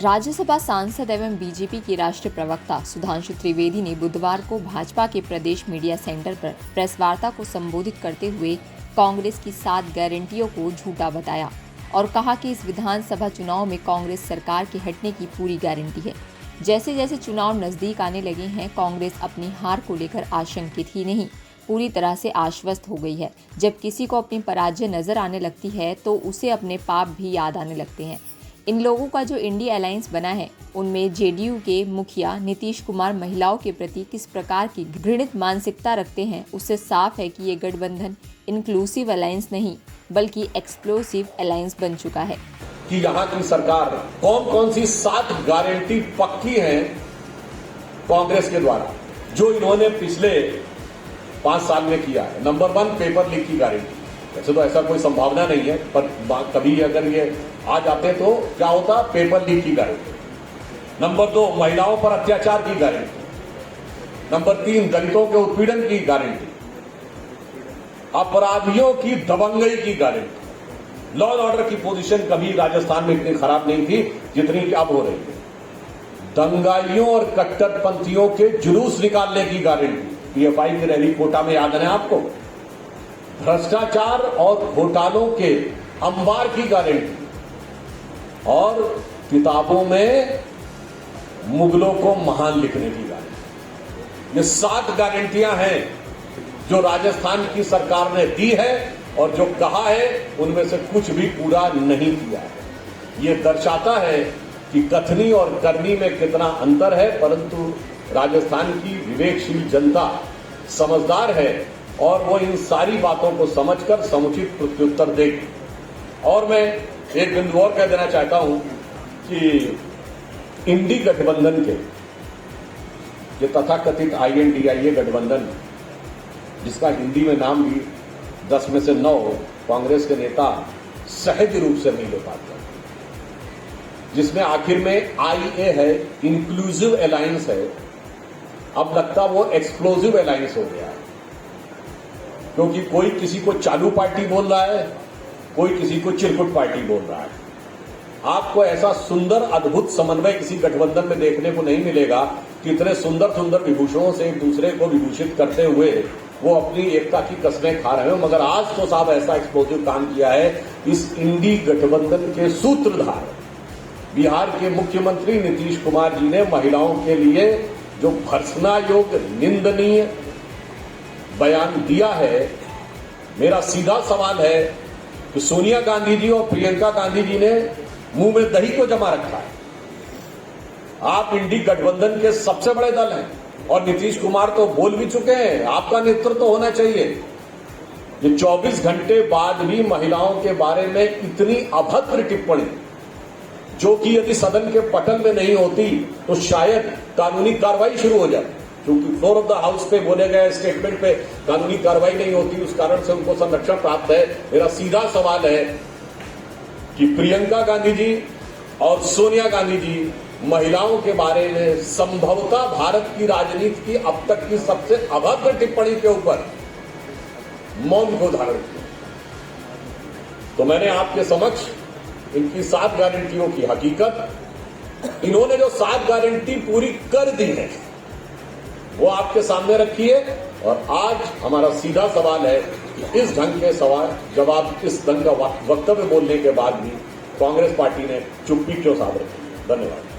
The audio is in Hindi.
राज्यसभा सांसद एवं बीजेपी के राष्ट्रीय प्रवक्ता सुधांशु त्रिवेदी ने बुधवार को भाजपा के प्रदेश मीडिया सेंटर पर प्रेस वार्ता को संबोधित करते हुए कांग्रेस की 7 गारंटियों को झूठा बताया और कहा कि इस विधानसभा चुनाव में कांग्रेस सरकार के हटने की पूरी गारंटी है। जैसे जैसे चुनाव नजदीक आने लगे हैं, कांग्रेस अपनी हार को लेकर आशंकित ही नहीं, पूरी तरह से आश्वस्त हो गई है। जब किसी को अपनी पराजय नजर आने लगती है तो उसे अपने पाप भी याद आने लगते हैं। इन लोगों का जो इंडिया अलायंस बना है, उनमें जेडीयू के मुखिया नीतीश कुमार महिलाओं के प्रति किस प्रकार की घृणित मानसिकता रखते हैं, उससे साफ है कि ये गठबंधन इंक्लूसिव अलायंस नहीं बल्कि एक्सप्लोसिव अलायंस बन चुका है। कि यहाँ की सरकार कौन सी 7 गारंटी पक्की हैं कांग्रेस के द्वारा जो इन्होंने पिछले 5 साल में किया है। नंबर 1, पेपर लीक की गारंटी। वैसे तो ऐसा कोई संभावना नहीं है, पर कभी अगर ये आ जाते तो क्या होता, पेपर लीक की गारंटी। नंबर 2, महिलाओं पर अत्याचार की गारंटी। नंबर 3, दलितों के उत्पीड़न की गारंटी। अपराधियों की दबंगई की गारंटी। लॉ एंड ऑर्डर की पोजीशन कभी राजस्थान में इतनी खराब नहीं थी जितनी कि अब हो रही है। दंगाइयों और कट्टरपंथियों के जुलूस निकालने की गारंटी। पीएफआई की रैली कोटा में याद है आपको। भ्रष्टाचार और घोटालों के अंबार की गारंटी और किताबों में मुगलों को महान लिखने की गारंटी। ये 7 गारंटियां हैं जो राजस्थान की सरकार ने दी है और जो कहा है उनमें से कुछ भी पूरा नहीं किया है। ये दर्शाता है कि कथनी और करनी में कितना अंतर है, परंतु राजस्थान की विवेकशील जनता समझदार है और वो इन सारी बातों को समझकर समुचित प्रत्युत्तर देगी। और मैं एक बिंदु और कह देना चाहता हूं कि इंडी गठबंधन के ये तथाकथित INDIA गठबंधन, जिसका हिंदी में नाम भी 10 में से 9 कांग्रेस के नेता सहज रूप से नहीं ले पाते, जिसमें आखिर में IA है, इंक्लूसिव अलायंस है। अब लगता वो एक्सप्लोसिव अलायंस हो गया है, क्योंकि कोई किसी को चालू पार्टी बोल रहा है, कोई किसी को चिरकुट पार्टी बोल रहा है। आपको ऐसा सुंदर अद्भुत समन्वय किसी गठबंधन में देखने को नहीं मिलेगा कि इतने सुंदर सुंदर विभूषणों से एक दूसरे को विभूषित करते हुए वो अपनी एकता की कसमें खा रहे हो। मगर आज तो साहब ऐसा एक्सप्लोसिव काम किया है इस इंडी गठबंधन के सूत्रधार बिहार के मुख्यमंत्री नीतीश कुमार जी ने महिलाओं के लिए जो भर्त्सना योग्य निंदनीय बयान दिया है। मेरा सीधा सवाल है कि सोनिया गांधी जी और प्रियंका गांधी जी ने मुंह में दही को जमा रखा है। आप इंडी गठबंधन के सबसे बड़े दल हैं और नीतीश कुमार तो बोल भी चुके हैं, आपका नेतृत्व तो होना चाहिए। ये 24 घंटे बाद भी महिलाओं के बारे में इतनी अभद्र टिप्पणी, जो कि यदि सदन के पटल में नहीं होती तो शायद कानूनी कार्रवाई शुरू हो जाए, क्योंकि फ्लोर ऑफ द हाउस पे बोले गए स्टेटमेंट पे कानूनी कार्रवाई नहीं होती, उस कारण से उनको संरक्षण प्राप्त है। मेरा सीधा सवाल है कि प्रियंका गांधी जी और सोनिया गांधी जी महिलाओं के बारे में संभवतः भारत की राजनीति की अब तक की सबसे अभद्र टिप्पणी के ऊपर मौन को धारण किया। तो मैंने आपके समक्ष इनकी 7 गारंटियों की हकीकत, इन्होंने जो 7 गारंटी पूरी कर दी है वो आपके सामने रखी है। और आज हमारा सीधा सवाल है कि इस ढंग के सवाल जवाब, इस ढंग का वक्तव्य बोलने के बाद भी कांग्रेस पार्टी ने चुप्पी क्यों साध रखी। धन्यवाद।